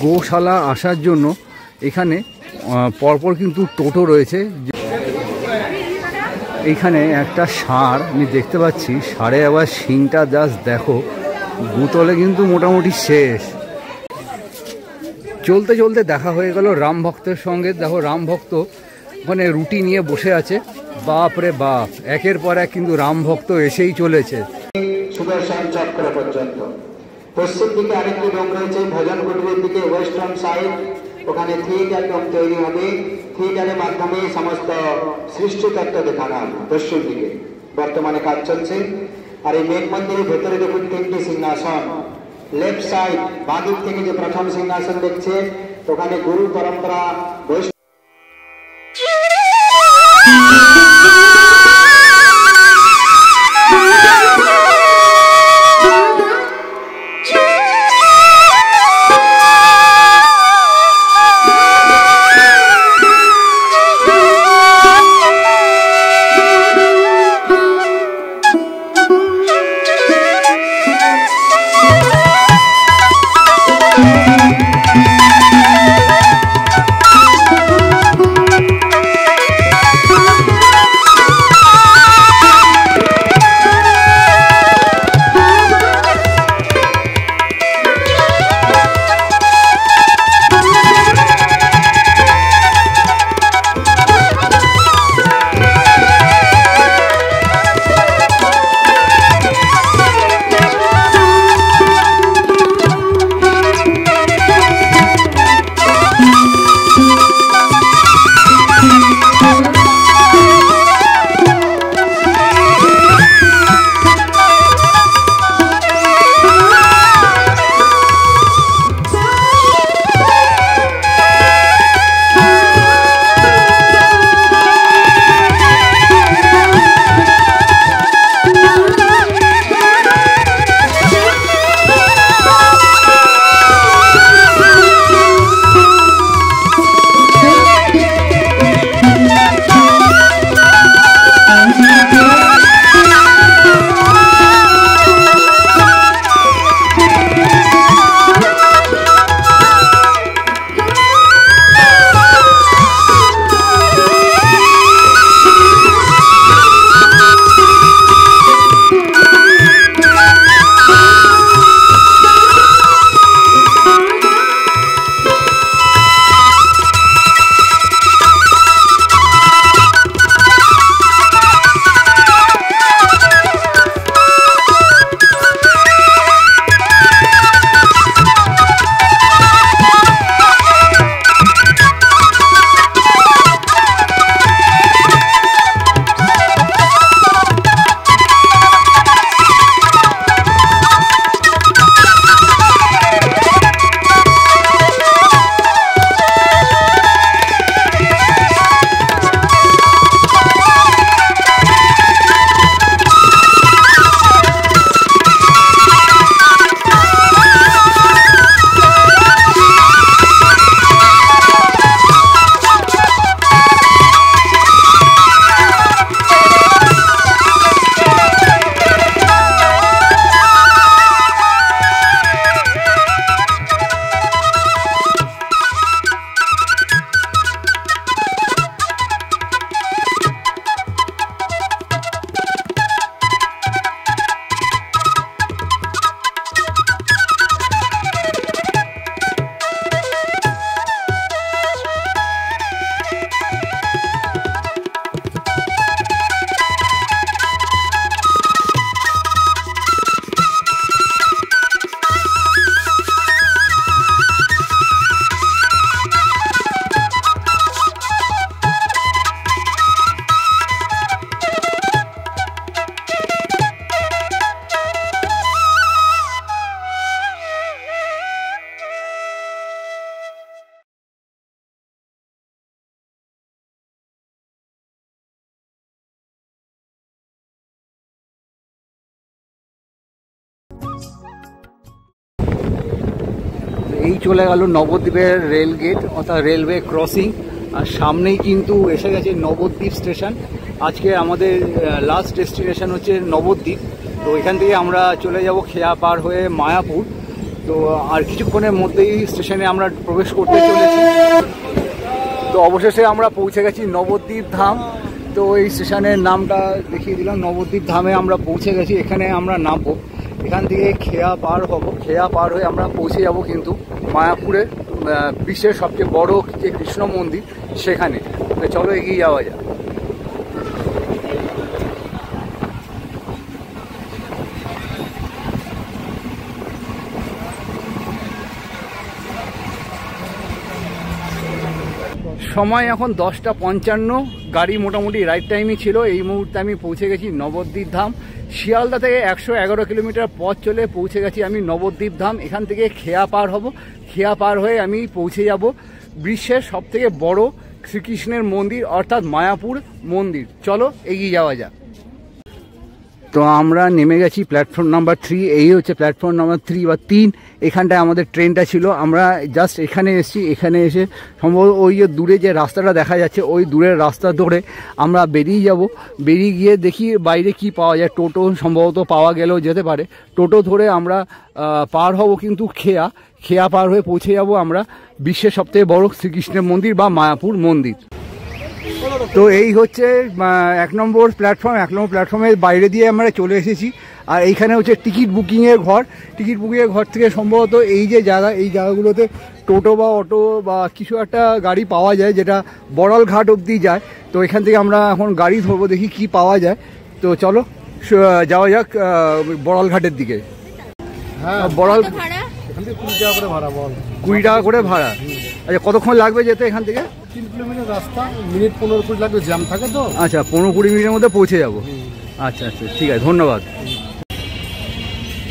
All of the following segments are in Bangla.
গোশালা আসার জন্য এখানে পরপর কিন্তু টোটো রয়েছে। এইখানে একটা ষাঁড় আমি দেখতে পাচ্ছি, ষাঁড়ে আবার শিংটা জাস্ট দেখো, গুতলে কিন্তু মোটামুটি শেষ। চলতে চলতে দেখা হয়ে গেল রাম ভক্তের সঙ্গে। দেখো রাম ভক্ত ওখানে রুটি নিয়ে বসে আছে। বাপ রে বাপ, একের পর এক কিন্তু রাম ভক্ত এসেই চলেছে। সুদর্শন চক্র পর্যন্ত পশ্চিম দিকে আরেকটি রুম রয়েছে ভজন কুটিরের দিকে, ওয়েস্টার্ন সাইড। ওখানে থিয়েটার রুম তৈরি হবে, থিয়েটারের মাধ্যমে সমস্ত সৃষ্টি তত্ত্ব দেখানো হবে। পশ্চিম দিকে বর্তমানে কাজ চলছে। আর এই মেঘ মন্দিরের ভেতরে দেখুন 3টি সিংহাসন। লেফট সাইড বাঁ দিক থেকে যে প্রথম সিংহাসন দেখছে, ওখানে গুরু পরম্পরা এই চলে গেল নবদ্বীপের রেল গেট অর্থাৎ রেলওয়ে ক্রসিং। আর সামনেই কিন্তু এসে গেছে নবদ্বীপ স্টেশন। আজকে আমাদের লাস্ট ডেস্টিনেশন হচ্ছে নবদ্বীপ। তো এখান থেকে আমরা চলে যাব খেয়া পার হয়ে মায়াপুর। তো আর কিছুক্ষণের মধ্যেই স্টেশনে আমরা প্রবেশ করতে চলেছি। তো অবশেষে আমরা পৌঁছে গেছি নবদ্বীপ ধাম। তো এই স্টেশনের নামটা দেখিয়ে দিলাম, নবদ্বীপ ধামে আমরা পৌঁছে গেছি। এখানে আমরা নামবো, এখান থেকে খেয়া পার হব, খেয়া পার হয়ে আমরা পৌঁছে যাব কিন্তু মায়াপুরে বিশ্বের সবচেয়ে বড় যে কৃষ্ণ মন্দির সেখানে। চলো এগিয়ে যাওয়া যাক। সময় এখন 10:55, গাড়ি মোটামুটি রাইট টাইমই ছিল। এই মুহূর্তে আমি পৌঁছে গেছি নবদ্বীপ ধাম। শিয়ালদা থেকে 111 কিলোমিটার পথ চলে পৌঁছে গেছি আমি নবদ্বীপ ধাম। এখান থেকে খেয়া পার হব, খেয়া পার হয়ে আমি পৌঁছে যাব বিশ্বের সবথেকে বড় শ্রীকৃষ্ণের মন্দির অর্থাৎ মায়াপুর মন্দির। চলো এগিয়ে যাওয়া যাক। তো আমরা নেমে গেছি প্ল্যাটফর্ম নাম্বার 3। এই হচ্ছে প্ল্যাটফর্ম নাম্বার 3 বা 3। এখানটায় আমাদের ট্রেনটা ছিল। আমরা জাস্ট এখানে এসেছি। এখানে এসে সম্ভবত ওই যে দূরে যে রাস্তাটা দেখা যাচ্ছে ওই দূরের রাস্তা ধরে আমরা বেরিয়ে যাব। বেরিয়ে গিয়ে দেখি বাইরে কি পাওয়া যায়। টোটো সম্ভবত পাওয়া গেলেও যেতে পারে। টোটো ধরে আমরা পার হব কিন্তু খেয়া পার হয়ে পৌঁছে যাব আমরা বিশ্বের সবথেকে বড় শ্রীকৃষ্ণের মন্দির বা মায়াপুর মন্দির। তো এই হচ্ছে 1 নম্বর প্ল্যাটফর্ম। 1 নম্বর প্ল্যাটফর্মের বাইরে দিয়ে আমরা চলে এসেছি। আর এইখানে হচ্ছে টিকিট বুকিংয়ের ঘর। টিকিট বুকিংয়ের ঘর থেকে সম্ভবত এই যে জায়গা, এই জায়গাগুলোতে টোটো বা অটো বা কিছু একটা গাড়ি পাওয়া যায় যেটা বড়াল ঘাট অবধি যায়। তো এখান থেকে আমরা এখন গাড়ি ধরবো, দেখি কি পাওয়া যায়। তো চলো যাওয়া যাক বড়াল ঘাটের দিকে। হ্যাঁ, বড়াল এখান থেকে 20 টাকা করে ভাড়া। বল 20 টাকা করে ভাড়া। আচ্ছা, কতক্ষণ লাগবে যেতে এখান থেকে? 3 কিলোমিটার রাস্তা, মিনিট 15-20 লাগবে, জ্যাম থাকে তো। আচ্ছা, 15-20 মিনিটের মধ্যে পৌঁছে যাবো। আচ্ছা আচ্ছা, ঠিক আছে, ধন্যবাদ।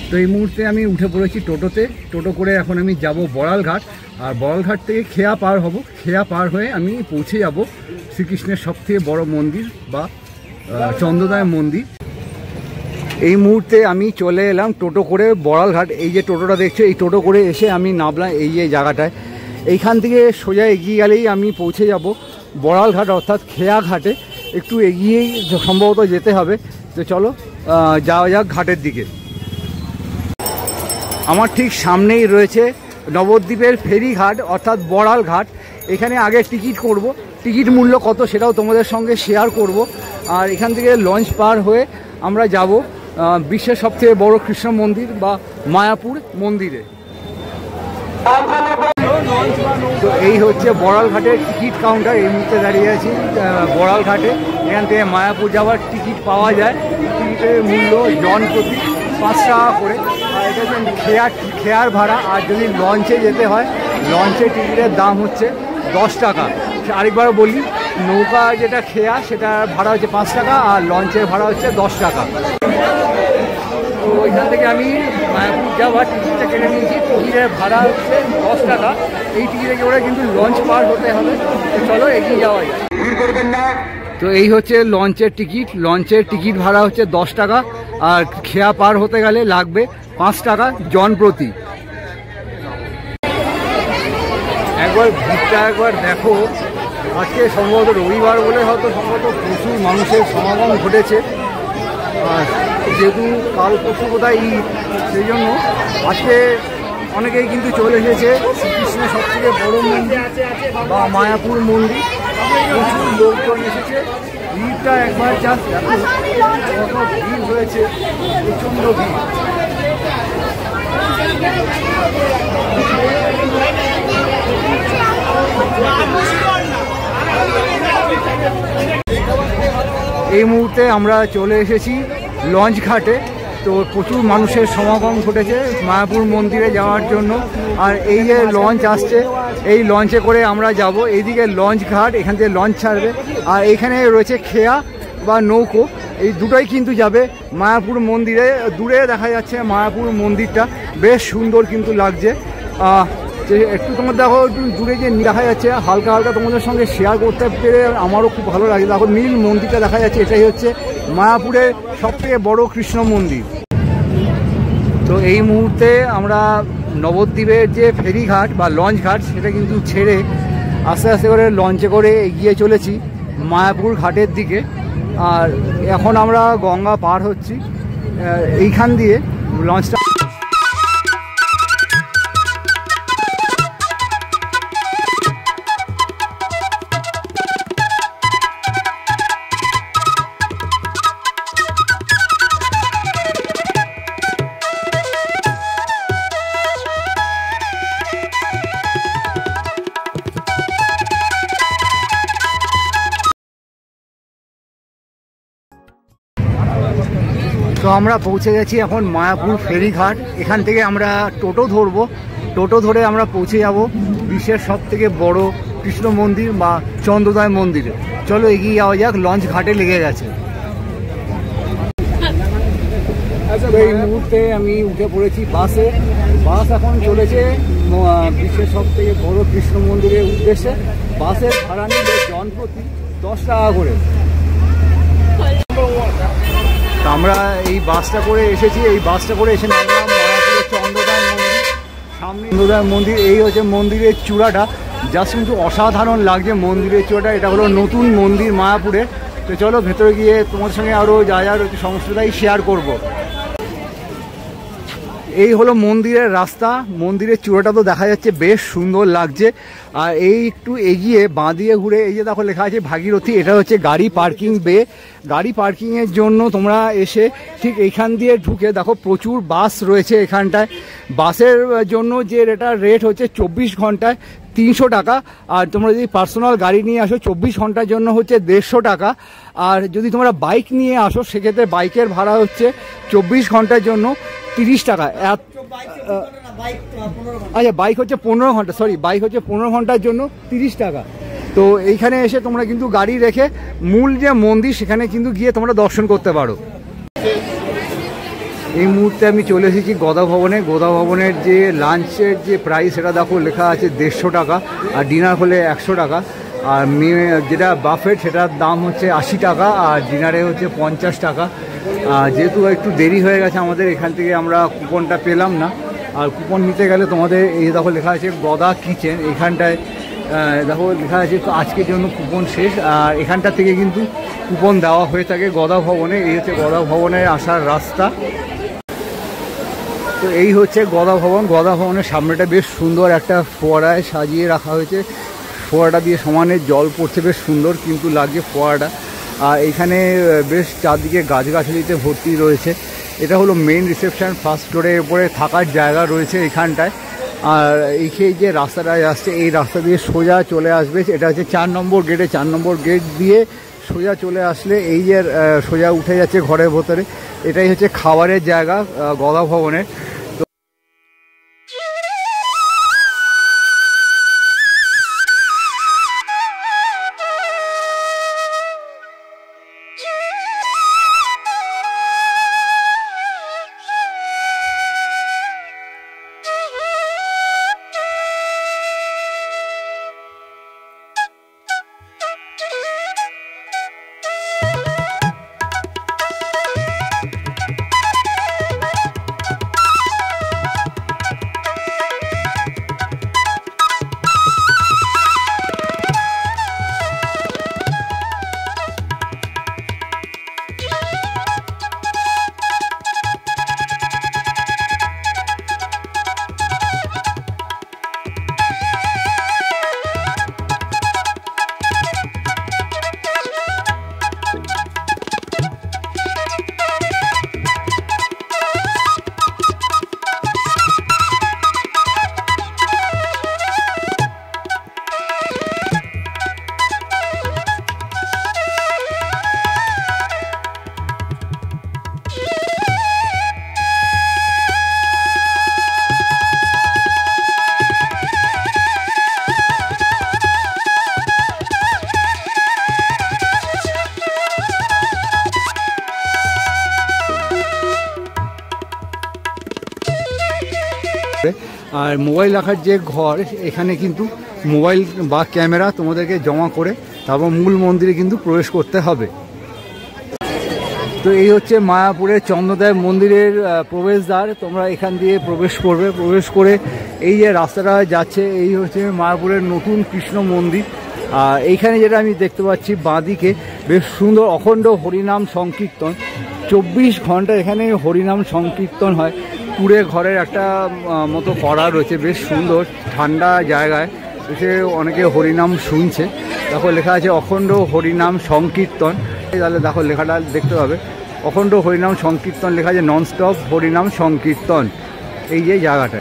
তো এই মুহূর্তে আমি উঠে পড়েছি টোটোতে। টোটো করে এখন আমি যাব বড়াল ঘাট। আর বড়াল ঘাট থেকে খেয়া পার হব। খেয়া পার হয়ে আমি পৌঁছে যাব শ্রীকৃষ্ণের সবথেকে বড় মন্দির বা চন্দ্রদয় মন্দির। এই মুহূর্তে আমি চলে এলাম টোটো করে বড়াল ঘাট। এই যে টোটোটা দেখছো, এই টোটো করে এসে আমি নামলাম এই যে জায়গাটায়। এইখান থেকে সোজা এগিয়ে গেলেই আমি পৌঁছে যাব বড়াল ঘাট অর্থাৎ খেয়া ঘাটে। একটু এগিয়েই সম্ভবত যেতে হবে। তো চলো যাওয়া যাক ঘাটের দিকে। আমার ঠিক সামনেই রয়েছে নবদ্বীপের ফেরিঘাট অর্থাৎ বড়াল ঘাট। এখানে আগে টিকিট করব, টিকিট মূল্য কত সেটাও তোমাদের সঙ্গে শেয়ার করব। আর এখান থেকে লঞ্চ পার হয়ে আমরা যাব বিশ্বের সবথেকে বড় কৃষ্ণ মন্দির বা মায়াপুর মন্দিরে। তো এই হচ্ছে বড়াল ঘাটের টিকিট কাউন্টার। এই মুহূর্তে দাঁড়িয়ে আছি বড়াল ঘাটে। এখান থেকে মায়াপুর যাওয়ার টিকিট পাওয়া যায়। টিকিটের মূল্য জন প্রতি 5 টাকা করে। আর এটা হচ্ছে খেয়ার ভাড়া। আর যদি লঞ্চে যেতে হয়, লঞ্চের টিকিটের দাম হচ্ছে 10 টাকা। আরেকবার বলি, নৌকা যেটা খেয়া সেটার ভাড়া হচ্ছে 5 টাকা আর লঞ্চের ভাড়া হচ্ছে 10 টাকা। তো ওইখান থেকে আমি মায়াপুর যাওয়ার টিকিটটা কেটে নিয়েছি। টিকিটের ভাড়া হচ্ছে 10 টাকা। এই টিকিটে করে কিন্তু লঞ্চ পার হতে হবে। চলো এগিয়ে যাওয়া যায়। তো এই হচ্ছে লঞ্চের টিকিট। লঞ্চের টিকিট ভাড়া হচ্ছে 10 টাকা আর খেয়া পার হতে গেলে লাগবে 5 টাকা জন প্রতি। একবার ভিড়টা একবার দেখো। আজকে সম্ভবত রবিবার বলে হয়তো সম্ভবত প্রচুর মানুষের সমাগম ঘটেছে। যেহেতু কাল পরশু বোধহয় ঈদ, সেই জন্য আজকে অনেকেই কিন্তু চলে এসেছে শ্রীকৃষ্ণের সবথেকে বড় মন্দির বা মায়াপুর মন্দির। প্রচুর লোকজন এসেছে। ভিড়টা একবার জাস্ট দেখো, কত ভিড় হয়েছে, প্রচণ্ড ভিড়। এই মুহূর্তে আমরা চলে এসেছি লঞ্চ ঘাটে। তো প্রচুর মানুষের সমাগম ঘটেছে মায়াপুর মন্দিরে যাওয়ার জন্য। আর এই যে লঞ্চ আসছে, এই লঞ্চে করে আমরা যাব। এইদিকে লঞ্চ ঘাট, এখান থেকে লঞ্চ ছাড়বে। আর এখানে রয়েছে খেয়া বা নৌকো, এই দুটোই কিন্তু যাবে মায়াপুর মন্দিরে। দূরে দেখা যাচ্ছে মায়াপুর মন্দিরটা, বেশ সুন্দর কিন্তু লাগছে। একটু তোমার দেখো, একটু দূরে যে দেখা যাচ্ছে হালকা হালকা, তোমাদের সঙ্গে শেয়ার করতে পেরে আমারও খুব ভালো লাগে। দেখো নীল মন্দিরটা দেখা যাচ্ছে, এটাই হচ্ছে মায়াপুরের সবথেকে বড় কৃষ্ণ মন্দির। তো এই মুহূর্তে আমরা নবদ্বীপের যে ফেরিঘাট বা লঞ্চ ঘাট সেটা কিন্তু ছেড়ে আস্তে আস্তে করে লঞ্চে করে এগিয়ে চলেছি মায়াপুর ঘাটের দিকে। আর এখন আমরা গঙ্গা পার হচ্ছি এইখান দিয়ে লঞ্চটা। তো আমরা পৌঁছে গেছি এখন মায়াপুর ফেরিঘাট। এখান থেকে আমরা টোটো ধরবো, টোটো ধরে আমরা পৌঁছে যাব বিশ্বের সবথেকে বড় কৃষ্ণ মন্দির বা চন্দ্রোদয় মন্দিরে। চলো এগিয়ে যাওয়া যাক, লঞ্চ ঘাটে লেগে গেছে। তো এই মুহূর্তে আমি উঠে পড়েছি বাসে। বাস এখন চলেছে বিশ্বের সবথেকে বড় কৃষ্ণ মন্দিরের উদ্দেশ্যে। বাসের ভাড়া নিলে জনপ্রতি 10 টাকা করে। আমরা এই বাসটা করে এসেছি, এই বাসটা করে এসে নামলাম মায়াপুরের চন্দ্রোদয় মন্দির। সামনে চন্দ্রোদয় মন্দির, এই হচ্ছে মন্দিরের চূড়াটা। জাস্ট কিন্তু অসাধারণ লাগছে মন্দিরের চূড়াটা। এটা হলো নতুন মন্দির মায়াপুরে। তো চলো ভেতরে গিয়ে তোমার সঙ্গে আরও যা যা রয়েছে সমস্তটাই শেয়ার করব। এই হলো মন্দিরের রাস্তা। মন্দিরের চূড়াটা তো দেখা যাচ্ছে, বেশ সুন্দর লাগছে। আর এই একটু এগিয়ে বাঁ দিয়ে ঘুরে এই যে দেখো লেখা আছে ভাগীরথী, এটা হচ্ছে গাড়ি পার্কিং বে। গাড়ি পার্কিংয়ের জন্য তোমরা এসে ঠিক এইখান দিয়ে ঢুকে দেখো প্রচুর বাস রয়েছে এখানটায়। বাসের জন্য যে রেট হচ্ছে 24 ঘন্টায় 300 টাকা। আর তোমরা যদি পার্সোনাল গাড়ি নিয়ে আসো 24 ঘন্টার জন্য হচ্ছে 150 টাকা। আর যদি তোমরা বাইক নিয়ে আসো সেক্ষেত্রে বাইকের ভাড়া হচ্ছে 24 ঘন্টার জন্য 30 টাকা। আচ্ছা, বাইক হচ্ছে 15 ঘন্টা, সরি বাইক হচ্ছে 15 ঘন্টার জন্য 30 টাকা। তো এইখানে এসে তোমরা কিন্তু গাড়ি রেখে মূল যে মন্দির সেখানে কিন্তু গিয়ে তোমরা দর্শন করতে পারো। এই মুহূর্তে আমি চলে এসেছি গদা ভবনে। গদা ভবনের যে লাঞ্চের যে প্রাইস সেটা দেখো লেখা আছে 150 টাকা, আর ডিনার হলে 100 টাকা। আর যেটা বাফেট সেটার দাম হচ্ছে 80 টাকা, আর ডিনারে হচ্ছে 50 টাকা। যেহেতু একটু দেরি হয়ে গেছে আমাদের, এখান থেকে আমরা কুপনটা পেলাম না। আর কুপন নিতে গেলে তোমাদের এই দেখো লেখা আছে গদা কিচেন, এখানটায় দেখো লেখা আছে আজকের জন্য কুপন শেষ। আর এখানটা থেকে কিন্তু কুপন দেওয়া হয়ে থাকে গদা ভবনে। এই হচ্ছে গদা ভবনে আসার রাস্তা। তো এই হচ্ছে গদা ভবন। গদা ভবনের সামনেটা বেশ সুন্দর একটা ফোয়ারায় সাজিয়ে রাখা হয়েছে। ফোয়ারাটা দিয়ে সমানে জল পড়ছে, বেশ সুন্দর কিন্তু লাগছে ফোয়ারাটা। আর এখানে বেশ চারদিকে গাছগাছালিতে ভর্তি রয়েছে। এটা হলো মেইন রিসেপশন, ফার্স্ট ফ্লোরে উপরে থাকার জায়গা রয়েছে এখানটায়। আর এই যে রাস্তাটা আসছে এই রাস্তা দিয়ে সোজা চলে আসবে, এটা হচ্ছে 4 নম্বর গেটে। 4 নম্বর গেট দিয়ে সোজা চলে আসলে এই যে সোজা উঠে যাচ্ছে ঘরের ভেতরে। এটাই হচ্ছে খাবারের জায়গা গদা ভবনের। আর মোবাইল রাখার যে ঘর, এখানে কিন্তু মোবাইল বা ক্যামেরা তোমাদেরকে জমা করে তারপর মূল মন্দিরে কিন্তু প্রবেশ করতে হবে। তো এই হচ্ছে মায়াপুরের চন্দ্রোদয় মন্দিরের প্রবেশদ্বার। তোমরা এখান দিয়ে প্রবেশ করবে। প্রবেশ করে এই যে রাস্তাটা যাচ্ছে এই হচ্ছে মায়াপুরের নতুন কৃষ্ণ মন্দির। আর এইখানে যেটা আমি দেখতে পাচ্ছি বাঁদিকে বেশ সুন্দর অখণ্ড হরিনাম সংকীর্তন। 24 ঘন্টা এখানে হরিনাম সংকীর্তন হয়। কুড়ে ঘরের একটা মতো করা রয়েছে, বেশ সুন্দর ঠান্ডা জায়গায় এসে অনেকে হরিনাম শুনছে। দেখো লেখা আছে অখণ্ড হরিনাম সংকীর্তন। তাহলে দেখো লেখাটা দেখতে পাবে, অখণ্ড হরিনাম সংকীর্তন লেখা আছে, ননস্টপ হরিনাম সংকীর্তন। এই যে জায়গাটা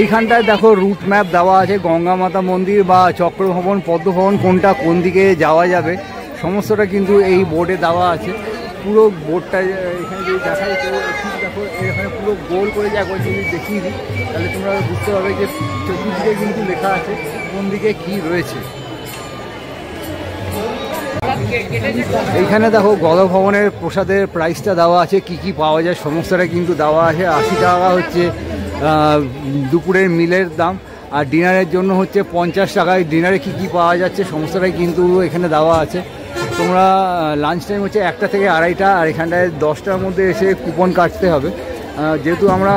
এইখানটায় দেখো রুট ম্যাপ দেওয়া আছে, গঙ্গা মাতা মন্দির বা চক্রভবন পদ্মভবন কোনটা কোন দিকে যাওয়া যাবে সমস্তটা কিন্তু এই বোর্ডে দেওয়া আছে। পুরো বোর্ডটা এখানে যদি দেখাই তো ঠিক দেখো এখানে পুরো গোল করে যে একবার যদি দেখিয়ে দিই তাহলে তোমরা বুঝতে পারবে যে চতুর্দিকে কিন্তু লেখা আছে কোন দিকে কী রয়েছে। এইখানে দেখো গণভবনের প্রসাদের প্রাইসটা দেওয়া আছে, কি কি পাওয়া যায় সমস্তটা কিন্তু দেওয়া আছে। 80 টাকা হচ্ছে দুপুরের মিলের দাম, আর ডিনারের জন্য হচ্ছে 50 টাকায় ডিনারে কি কি পাওয়া যাচ্ছে সমস্তটাই কিন্তু এখানে দেওয়া আছে। তোমরা লাঞ্চ টাইম হচ্ছে 1টা থেকে 2:30, আর এখানটায় 10টার মধ্যে এসে কুপন কাটতে হবে। যেহেতু আমরা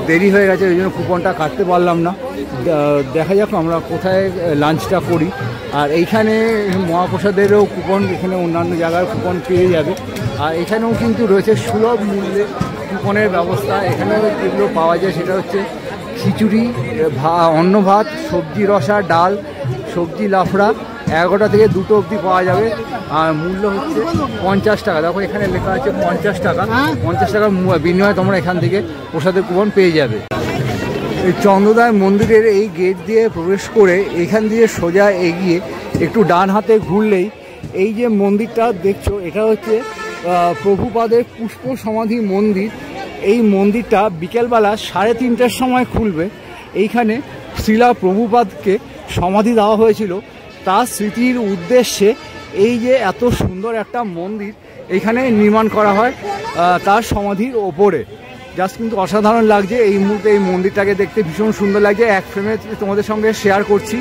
দেরি হয়ে গেছে ওই জন্য কুপনটা কাটতে পারলাম না। দেখা যাক আমরা কোথায় লাঞ্চটা করি। আর এইখানে মহাপ্রসাদেরও কুপন, এখানে অন্যান্য জায়গার কুপন পেয়ে যাবে। আর এখানেও কিন্তু রয়েছে সুলভ মূল্যে কুপনের ব্যবস্থা। এখানেও যেগুলো পাওয়া যায় সেটা হচ্ছে খিচুড়ি, অন্ন ভাত, সবজি রসা, ডাল, সবজি লাফড়া 11টা থেকে 2টো অবধি পাওয়া যাবে। আর মূল্য হচ্ছে 50 টাকা। দেখো এখানে লেখা আছে 50 টাকা। 50 টাকার বিনিময়ে তোমরা এখান থেকে প্রসাদের কুপন পেয়ে যাবে। এই চন্দ্রদায় মন্দিরের এই গেট দিয়ে প্রবেশ করে এখান দিয়ে সোজা এগিয়ে একটু ডান হাতে ঘুরলেই এই যে মন্দিরটা দেখছো এটা হচ্ছে প্রভুপাদের পুষ্প সমাধি মন্দির। এই মন্দিরটা বিকেলবেলা 3:30টার সময় খুলবে। এইখানে শ্রীলা প্রভুপাদকে সমাধি দেওয়া হয়েছিল, তার স্মৃতির উদ্দেশ্যে এই যে এত সুন্দর একটা মন্দির এইখানে নির্মাণ করা হয় তার সমাধির ওপরে। জাস্ট কিন্তু অসাধারণ লাগছে এই মুহূর্তে। এই মন্দিরটাকে দেখতে ভীষণ সুন্দর লাগছে। এক ফ্রেমে তোমাদের সঙ্গে শেয়ার করছি।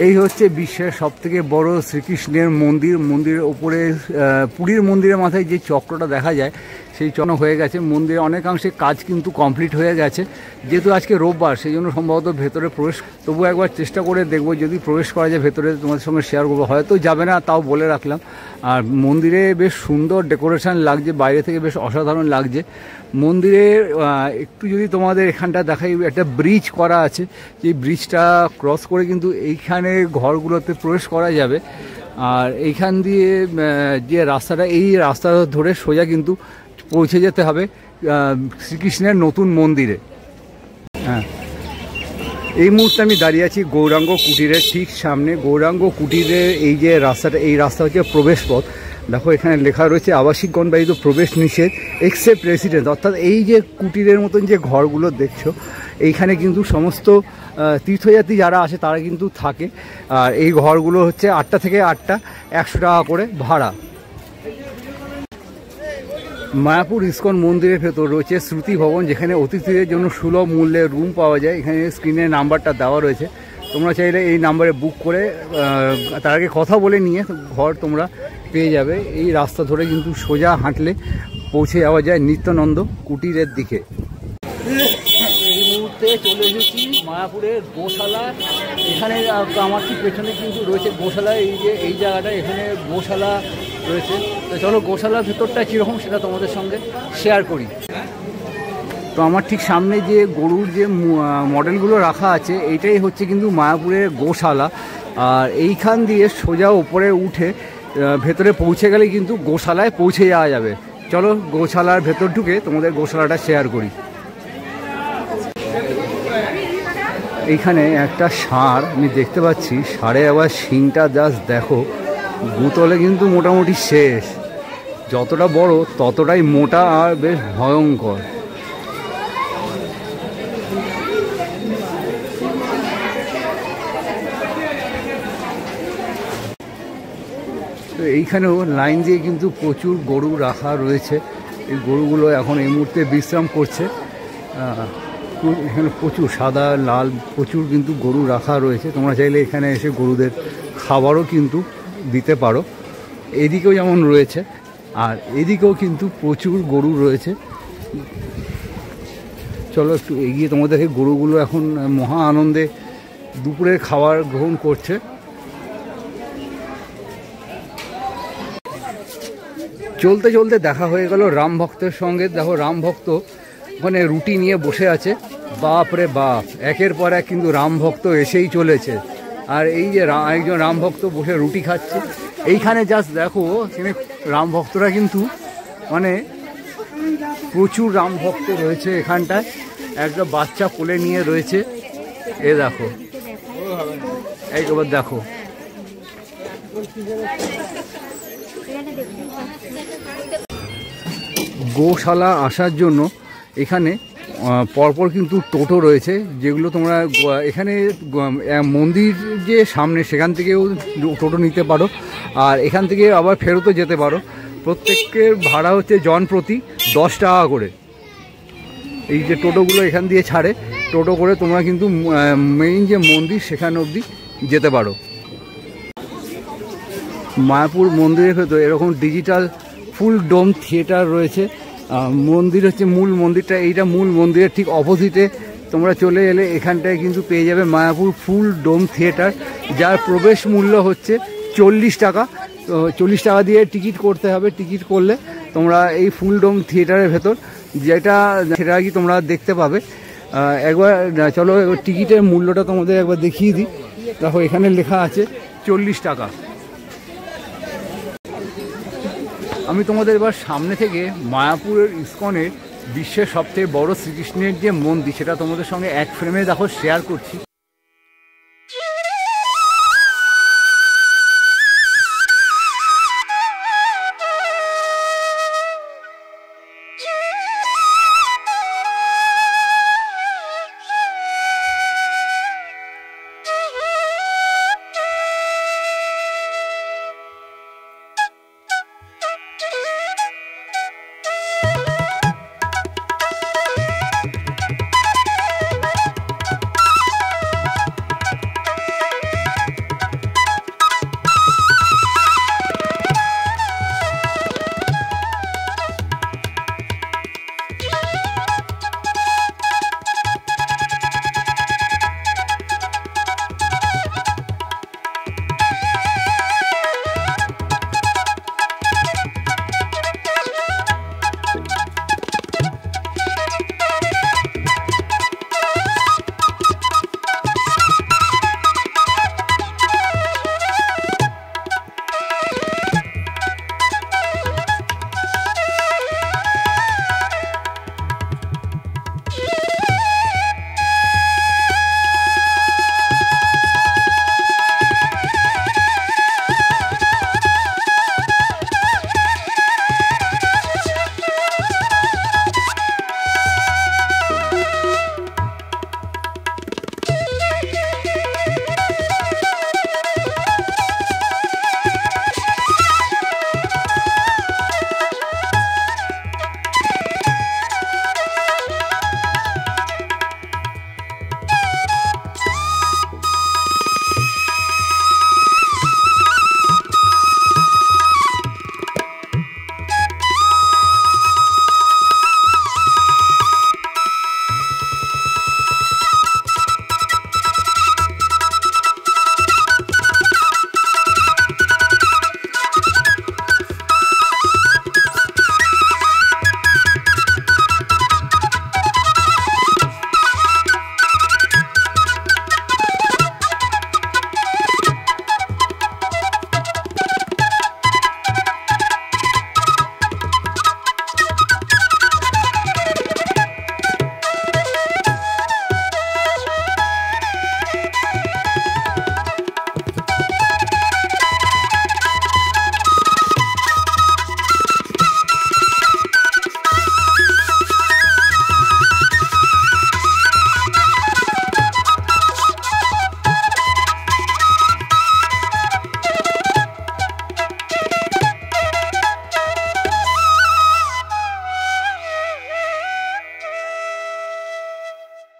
এই হচ্ছে বিশ্বের সবথেকে বড় শ্রীকৃষ্ণের মন্দির। মন্দিরের ওপরে পুরীর মন্দিরের মাথায় যে চক্রটা দেখা যায় সেই চক্র হয়ে গেছে। মন্দিরে অনেকাংশে কাজ কিন্তু কমপ্লিট হয়ে গেছে। যেহেতু আজকে রোববার সেই জন্য সম্ভবত ভেতরে প্রবেশ, তবু একবার চেষ্টা করে দেখবো যদি প্রবেশ করা যায় ভেতরে তোমাদের সঙ্গে শেয়ার করবো। হয়তো যাবে না তাও বলে রাখলাম। আর মন্দিরে বেশ সুন্দর ডেকোরেশন লাগছে, বাইরে থেকে বেশ অসাধারণ লাগছে। মন্দিরের একটু যদি তোমাদের এখানটা দেখাই, একটা ব্রিজ করা আছে, যে ব্রিজটা ক্রস করে কিন্তু এইখানে ঘরগুলোতে প্রবেশ করা যাবে। আর এইখান দিয়ে যে রাস্তাটা, এই রাস্তা ধরে সোজা কিন্তু পৌঁছে যেতে হবে শ্রীকৃষ্ণের নতুন মন্দিরে। হ্যাঁ, এই মুহূর্তে আমি দাঁড়িয়ে আছি গৌরাঙ্গ কুটিরের ঠিক সামনে। গৌরাঙ্গ কুটিরের এই যে রাস্তাটা, এই রাস্তা হচ্ছে প্রবেশ পথ। দেখো এখানে লেখা রয়েছে আবাসিকগণ ব্যতীত প্রবেশ নিষেধ এক্সেপ্ট রেসিডেন্স। অর্থাৎ এই যে কুটিরের মতন যে ঘরগুলো দেখছো এইখানে কিন্তু সমস্ত তীর্থযাত্রী যারা আসে তারা কিন্তু থাকে। আর এই ঘরগুলো হচ্ছে 8টা থেকে 8টা 100 টাকা করে ভাড়া। মায়াপুর ইস্কন মন্দিরের ভেতর রয়েছে শ্রুতি ভবন, যেখানে অতিথিদের জন্য সুলভ মূল্যে রুম পাওয়া যায়। এখানে স্ক্রিনে নাম্বারটা দেওয়া রয়েছে, তোমরা চাইলে এই নাম্বারে বুক করে তার আগে কথা বলে নিয়ে ঘর তোমরা পেয়ে যাবে। এই রাস্তা ধরে কিন্তু সোজা হাঁটলে পৌঁছে যাওয়া যায় নিত্যানন্দ কুটিরের দিকে। এই মুহূর্তে চলে এসেছি মায়াপুরের গোশালা। এখানে আমার ঠিক পেছনে কিন্তু রয়েছে গোশালা। এই যে এই জায়গাটা, এখানে গোশালা রয়েছে। তো চলো গোশালার ভেতরটা কীরকম সেটা তোমাদের সঙ্গে শেয়ার করি। তো আমার ঠিক সামনে যে গরুর যে মডেলগুলো রাখা আছে এইটাই হচ্ছে কিন্তু মায়াপুরের গোশালা। আর এইখান দিয়ে সোজা উপরে উঠে ভেতরে পৌঁছে গেলে কিন্তু গোশালায় পৌঁছে যাওয়া যাবে। চলো গোশালার ভেতর ঢুকে তোমাদের গোশালাটা শেয়ার করি। এইখানে একটা ষাঁড় আমি দেখতে পাচ্ছি, ষাঁড়ে আবার শিংটা জাস্ট দেখো, গুতলে কিন্তু মোটামুটি শেষ। যতটা বড় ততটাই মোটা আর বেশ ভয়ঙ্কর। তো এইখানেও লাইন দিয়ে কিন্তু প্রচুর গরু রাখা রয়েছে। এই গরুগুলো এখন এই মুহূর্তে বিশ্রাম করছে। এখানে প্রচুর সাদা লাল প্রচুর কিন্তু গরু রাখা রয়েছে। তোমরা চাইলে এখানে এসে গরুদের খাবারও কিন্তু দিতে পারো। এদিকেও যেমন রয়েছে, আর এদিকেও কিন্তু প্রচুর গরু রয়েছে। চলো একটু এগিয়ে তোমাদেরকে গরুগুলো এখন মহা আনন্দে দুপুরের খাবার গ্রহণ করছে। চলতে চলতে দেখা হয়ে গেল রাম ভক্তের সঙ্গে। দেখো রাম ভক্ত ওখানে রুটি নিয়ে বসে আছে। বাপ রে বাপ, একের পর এক কিন্তু রাম ভক্ত এসেই চলেছে। আর এই যে একজন রাম ভক্ত বসে রুটি খাচ্ছে এইখানে, জাস্ট দেখো এখানে রাম ভক্তরা কিন্তু মানে প্রচুর রাম ভক্ত রয়েছে এখানটায়। একটা বাচ্চা কোলে নিয়ে রয়েছে, এ দেখো একবার দেখো। গোশালা আসার জন্য এখানে পরপর কিন্তু টোটো রয়েছে, যেগুলো তোমরা এখানে মন্দির যে সামনে সেখান থেকেও টোটো নিতে পারো, আর এখান থেকে আবার ফেরতও যেতে পারো। প্রত্যেকের ভাড়া হচ্ছে জন প্রতি 10 টাকা করে। এই যে টোটোগুলো এখান দিয়ে ছাড়ে, টোটো করে তোমরা কিন্তু মেইন যে মন্দির সেখানে অবধি যেতে পারো। মায়াপুর মন্দিরের ভেতর এরকম ডিজিটাল ফুল ডোম থিয়েটার রয়েছে। মন্দির হচ্ছে মূল মন্দিরটা, এইটা মূল মন্দিরের ঠিক অপোজিটে তোমরা চলে এলে এখানটায় কিন্তু পেয়ে যাবে মায়াপুর ফুল ডোম থিয়েটার, যার প্রবেশ মূল্য হচ্ছে 40 টাকা। তো 40 টাকা দিয়ে টিকিট করতে হবে। টিকিট করলে তোমরা এই ফুল ডোম থিয়েটারের ভেতর সেটা কি তোমরা দেখতে পাবে। একবার চলো টিকিটের মূল্যটা তোমাদের একবার দেখিয়ে দিই। দেখো এখানে লেখা আছে 40 টাকা। আমি তোমাদের এবার সামনে থেকে মায়াপুরের ইসকনের বিশ্বের সবথেকে বড় শ্রীকৃষ্ণের যে মন্দির সেটা তোমাদের সঙ্গে এক ফ্রেমে দেখো শেয়ার করছি।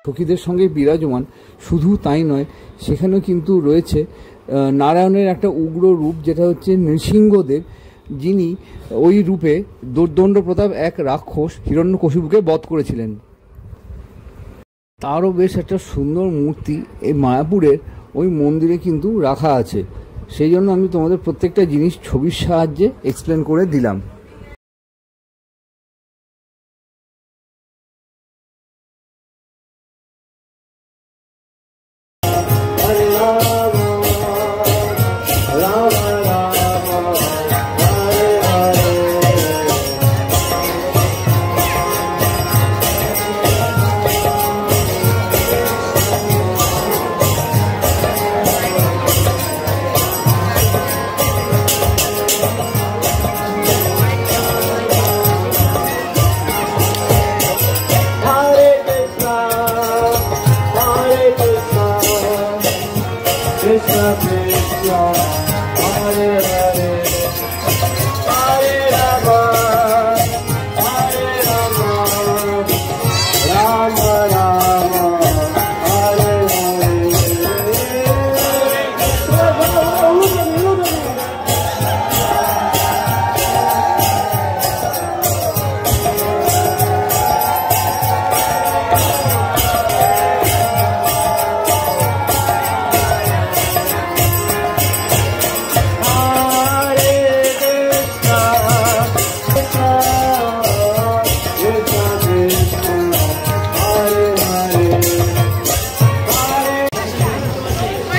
সখীদের সঙ্গে বিরাজমান। শুধু তাই নয়, সেখানেও কিন্তু রয়েছে নারায়ণের একটা উগ্র রূপ, যেটা হচ্ছে নৃসিংহদেব, যিনি ওই রূপে দোর্দণ্ড প্রতাপ এক রাক্ষস হিরণ্যকশিপুকে বধ করেছিলেন। তারও বেশ একটা সুন্দর মূর্তি এই মায়াপুরের ওই মন্দিরে কিন্তু রাখা আছে। সেই জন্য আমি তোমাদের প্রত্যেকটা জিনিস ছবির সাহায্যে এক্সপ্লেন করে দিলাম।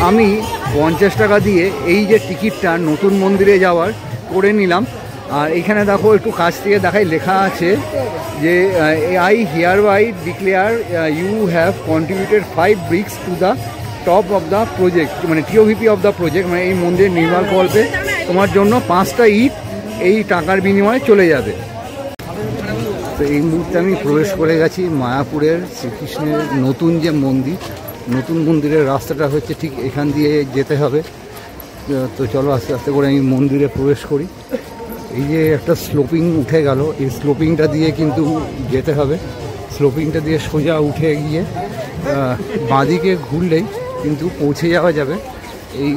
আমি 50 টাকা দিয়ে এই যে টিকিটটা নতুন মন্দিরে যাওয়ার করে নিলাম। আর এখানে দেখো একটু কাছ থেকে দেখাই, লেখা আছে যে I hereby declare you have contributed 5 bricks to the top of the project, মানে টিওভিপি অফ দ্য প্রজেক্ট, মানে এই মন্দির নির্মাণ করতে তোমার জন্য 5টা ইট এই টাকার বিনিময়ে চলে যাবে। তো এই মুহূর্তে আমি প্রবেশ করে গেছি মায়াপুরের শ্রীকৃষ্ণের নতুন যে মন্দির, নতুন মন্দিরের রাস্তাটা হচ্ছে ঠিক এখান দিয়ে যেতে হবে। তো চলো আস্তে আস্তে করে আমি মন্দিরে প্রবেশ করি। এই যে একটা স্লোপিং উঠে গেল, এই স্লোপিংটা দিয়ে কিন্তু যেতে হবে। স্লোপিংটা দিয়ে সোজা উঠে গিয়ে বাঁদিকে ঘুরলেই কিন্তু পৌঁছে যাওয়া যাবে এই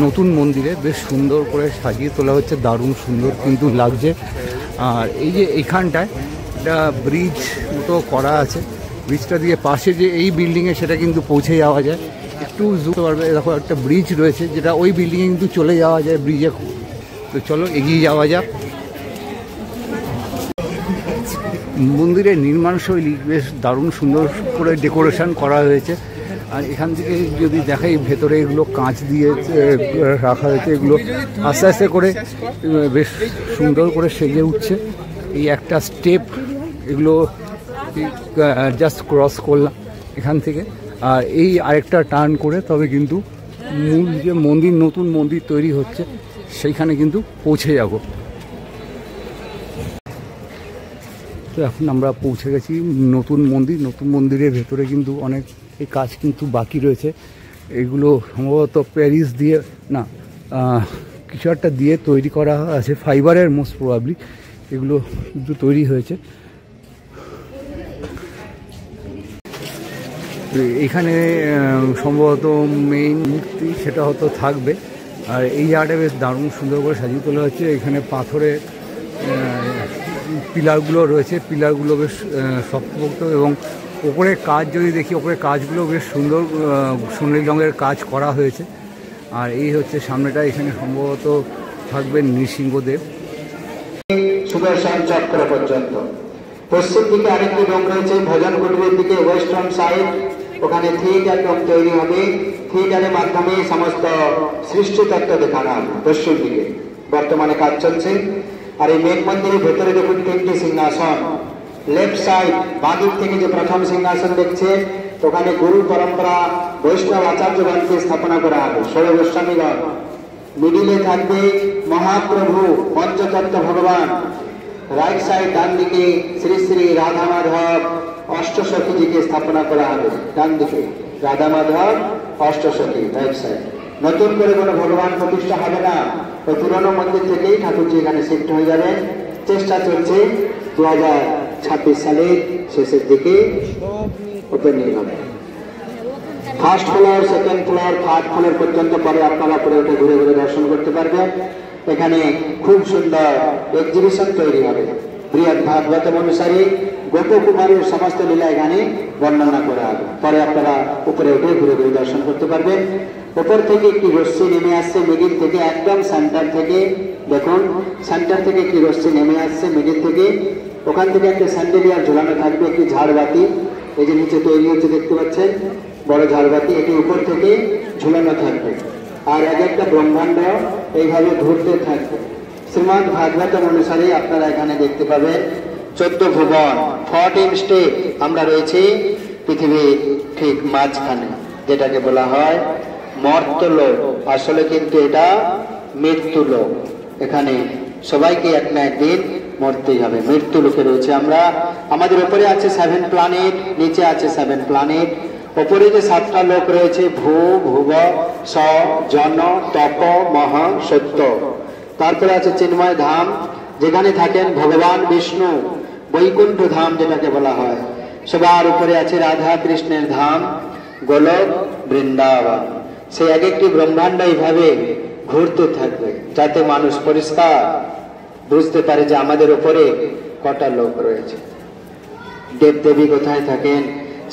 নতুন মন্দিরে। বেশ সুন্দর করে সাজিয়ে তোলা হচ্ছে, দারুণ সুন্দর কিন্তু লাগছে। আর এই যে এইখানটায় একটা ব্রিজ মতো করা আছে, ব্রিজটা দিয়ে পাশে যে এই বিল্ডিংয়ে সেটা কিন্তু পৌঁছে যাওয়া যায়। একটু জুতে পারবে, দেখো একটা ব্রিজ রয়েছে যেটা ওই বিল্ডিংয়ে কিন্তু চলে যাওয়া যায় ব্রিজে। তো চলো এগিয়ে যাওয়া যাক। মন্দিরের নির্মাণ শৈলী বেশ দারুণ সুন্দর করে ডেকোরেশন করা হয়েছে। আর এখান থেকে যদি দেখাই ভেতরে এগুলো কাঁচ দিয়ে রাখা হয়েছে, এগুলো আস্তে আস্তে করে বেশ সুন্দর করে সেজে উঠছে। এই একটা স্টেপ এগুলো জাস্ট ক্রস করলাম এখান থেকে, আর এই আরেকটা টার্ন করে তবে কিন্তু মূল যে মন্দির, নতুন মন্দির তৈরি হচ্ছে সেইখানে কিন্তু পৌঁছে যাব। তো এখন আমরা পৌঁছে গেছি নতুন মন্দির। নতুন মন্দিরের ভেতরে কিন্তু অনেক এই কাজ কিন্তু বাকি রয়েছে। এগুলো সম্ভবত প্যারিস দিয়ে না কিছু একটা দিয়ে তৈরি করা আছে, ফাইবারের মোস্ট প্রবাবলি এগুলো কিন্তু তৈরি হয়েছে। এখানে সম্ভবত মেইন মূর্তি সেটা হয়তো থাকবে। আর এই জায়গাটা বেশ দারুণ সুন্দর করে সাজিয়ে তোলা হচ্ছে। এখানে পাথরের পিলারগুলো রয়েছে, পিলারগুলো বেশ শক্তপোক্ত এবং ওপরে কাজ যদি দেখি, ওপরে কাজগুলো বেশ সুন্দর সোনালী রঙের কাজ করা হয়েছে। আর এই হচ্ছে সামনেটা, এখানে সম্ভবত থাকবেন নৃসিংহদেব। সুদর্শন চক্র পর্যন্ত পশ্চিম দিকে আরেকটি রুম রয়েছে ভজন কুটিরের দিকে, ওয়েস্টার্ন সাইড, ওখানে থিয়েটার রুম তৈরি হবে। থিয়েটারের মাধ্যমে সমস্ত সৃষ্টি তত্ত্ব দেখানো হবে পশ্চিম দিকে, বর্তমানে কাজ চলছে। আর এই মেঘ মন্দিরের ভেতরে দেখুন 3টি সিংহাসন। লেফট সাইড বাঁদিক থেকে যে প্রথম সিংহাসন দেখছে ওখানে গুরু পরম্পরা বৈষ্ণব আচার্যগণকে স্থাপনা করা হবে, ষোড় গোস্বামীগণ। মিডিলে থাকবে মহাপ্রভু পঞ্চতত্ত্ব ভগবান। রাইট সাইড ডান দিকে শ্রী শ্রী রাধা মাধব অষ্টসখীজিকে স্থাপনা করা হবে, ডান দিকে রাধা মাধব অষ্টসখী রাইট সাইড। নতুন করে কোনো ভগবান প্রতিষ্ঠা হবে না, ওই পুরনো মন্দির থেকেই ঠাকুরজি এখানে শিফট হয়ে যাবেন। চেষ্টা চলছে 2026 সালের শেষের দিকে ওপেনিং হবে। First floor, second floor, third floor পর্যন্ত পরে আপনারা উপরে উঠে ঘুরে ঘুরে দর্শন করতে পারবেন। এখানে খুব সুন্দর এক্সিবিশন তৈরি হবে। বৃহৎ ভাগবতম অনুসারে গোপকুমারের সমস্ত লীলা এখানে বর্ণনা করা হবে। পরে আপনারা উপরে উঠে ঘুরে ঘুরে দর্শন করতে পারবেন। উপর থেকে একটি রশ্মি নেমে আসছে মিডিল থেকে, একদম সেন্টার থেকে। দেখুন সেন্টার থেকে একটি রশ্মি নেমে আসছে মিডিল থেকে, ওখান থেকে একটা স্যান্ডেলিয়ার ঝোলানো থাকবে, একটি ঝাড়বাতি এই যে নিচে তৈরি হচ্ছে দেখতে পাচ্ছেন, বড় ঝাড়বাতি, এটি উপর থেকে ঝুলানো থাকবে। আর এক একটা ব্রহ্মাণ্ড এইভাবে ঘুরতে থাকবে। শ্রীমদ ভাগবতম অনুসারে আপনারা এখানে দেখতে পাবেন 14 ভুবন, 14 স্টেপ। আমরা রয়েছি পৃথিবীর ঠিক মাঝখানে, যেটাকে বলা হয় মর্তলোক। আসলে কিন্তু এটা মৃত্যুলোক। এখানে সবাইকে এক না একদিন মরতেই হবে, মৃত্যু লোকে রয়েছে আমরা। আমাদের উপরে আছে 7 প্ল্যানেট, নিচে আছে 7 প্ল্যানেট, ওপরে যে 7টা লোক রয়েছে, ভূ, ভুব, স, জন, তপ, মহ, সত্য। তারপরে আছে চিন্ময় ধাম, যেখানে থাকেন ভগবান বিষ্ণু, বৈকুণ্ঠ ধাম যেটাকে বলা হয়। সবার উপরে আছে রাধা কৃষ্ণের ধাম, গোলক, বৃন্দাবন। সেই এক একটি ব্রহ্মাণ্ড এইভাবে ঘুরতে থাকবে, যাতে মানুষ পরিষ্কার বুঝতে পারে যে আমাদের উপরে কটা লোক রয়েছে। দেবদেবী কোথায় থাকেন,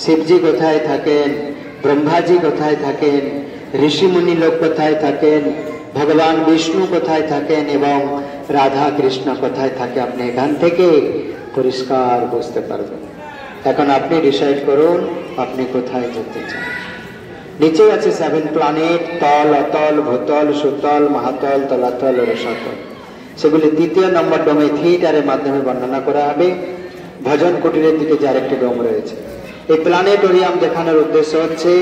শিবজি কোথায় থাকেন, ব্রহ্মাজি কোথায় থাকেন, ঋষিমুনি লোক কোথায় থাকেন, ভগবান বিষ্ণু কোথায় থাকেন এবং রাধা কৃষ্ণ কোথায় থাকে, আপনি এখান থেকে পরিষ্কার বুঝতে পারবেন। এখন আপনি ডিসাইড করুন আপনি কোথায় যেতে চান। নিচে আছে 7 প্ল্যানেট, তল, অতল, ভূতল, সুতল, মহাতল, তলাতল, রসাতল। সেগুলি 3য় নম্বর ডোমে থিয়েটারের মাধ্যমে বর্ণনা করা হবে। ভজন কুটিরের দিকে যে আরেকটি ডোম রয়েছে। এই প্ল্যানেটোরিয়াম দেখানোর উদ্দেশ্য হচ্ছে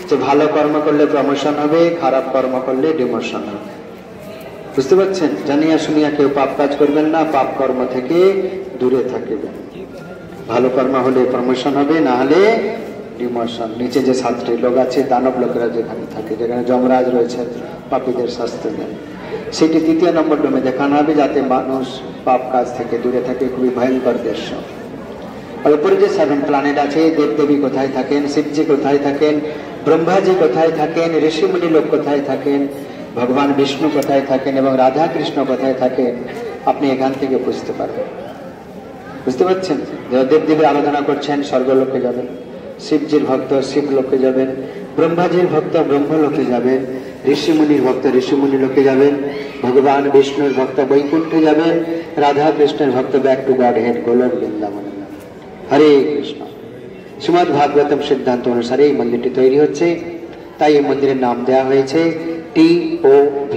যে ভালো কর্ম করলে প্রমোশন হবে, খারাপ কর্ম করলে ডিমোশন হবে। বুঝতে পারছেন? জানিয়া শুনিয়া কেউ পাপ কাজ করবেন না, পাপ কর্ম থেকে দূরে থাকবেন। ভালো কর্ম হলে প্রমোশন হবে, না হলে ডিমোশন। নিচে যে 7টি লোক আছে, দানব লোকেরা যেখানে থাকে, যেখানে যমরাজ রয়েছে পাপীদের শাস্তি দেন, সেটি 3য় নম্বর ডোমে দেখানো হবে, যাতে মানুষ পাপ কাজ থেকে দূরে থাকে। খুবই ভয়ঙ্কর দৃশ্য। আর উপরে যে 7 প্ল্যানেট আছে, দেবদেবী কোথায় থাকেন, শিবজি কোথায় থাকেন, ব্রহ্মাজি কোথায় থাকেন, ঋষিমুনি লোক কোথায় থাকেন, ভগবান বিষ্ণু কোথায় থাকেন এবং রাধা কৃষ্ণ কোথায় থাকেন, আপনি এখান থেকে বুঝতে পারবেন। বুঝতে পারছেন? যারা দেবদেবীর আরাধনা করছেন স্বর্গলোকে যাবেন, শিবজির ভক্ত শিবলোকে যাবেন, ব্রহ্মাজির ভক্ত ব্রহ্মলোকে যাবেন, ঋষিমুনির ভক্ত ঋষিমুনি লোকে যাবেন, ভগবান বিষ্ণুর ভক্ত বৈকুণ্ঠে যাবেন, রাধা কৃষ্ণের ভক্ত ব্যাক টু গড হেড গোলক বৃন্দাবনে যাবেন। হরে কৃষ্ণ। শ্রীমদ্ ভাগবতম সিদ্ধান্ত অনুসারে এই মন্দিরটি তৈরি হচ্ছে, তাই এই মন্দিরের নাম দেওয়া হয়েছে TOVP,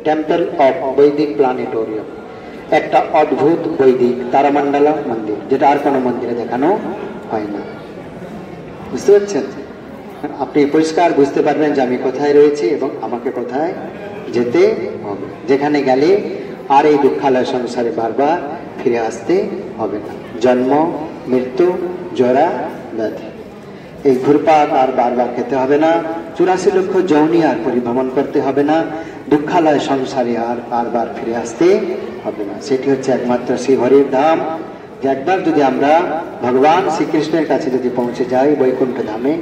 টেম্পল অফ বৈদিক প্ল্যানেটোরিয়াম। একটা অদ্ভুত বৈদিক তারামণ্ডলা মন্দির, যেটা আর কোনো মন্দিরে দেখানো হয় না। বুঝতে পারছেন? আপনি পরিষ্কার বুঝতে পারবেন যে আমি কোথায় রয়েছি এবং আমাকে কোথায় যেতে হবে, যেখানে গেলে আর এই দুঃখালয় সংসারে বারবার ফিরে আসতে হবে না। জন্ম, মৃত্যু, জরা, ব্যাধি, এই ঘুরপাক আর বারবার খেতে হবে না। 84 লক্ষ যৌনি আর পরিভ্রমণ করতে হবে না। দুঃখালয় সংসারে আর বারবার ফিরে আসতে হবে না। সেটি হচ্ছে একমাত্র শ্রীহরির ধাম। যে একবার যদি আমরা ভগবান শ্রীকৃষ্ণের কাছে যদি পৌঁছে যাই বৈকুণ্ঠ ধামে,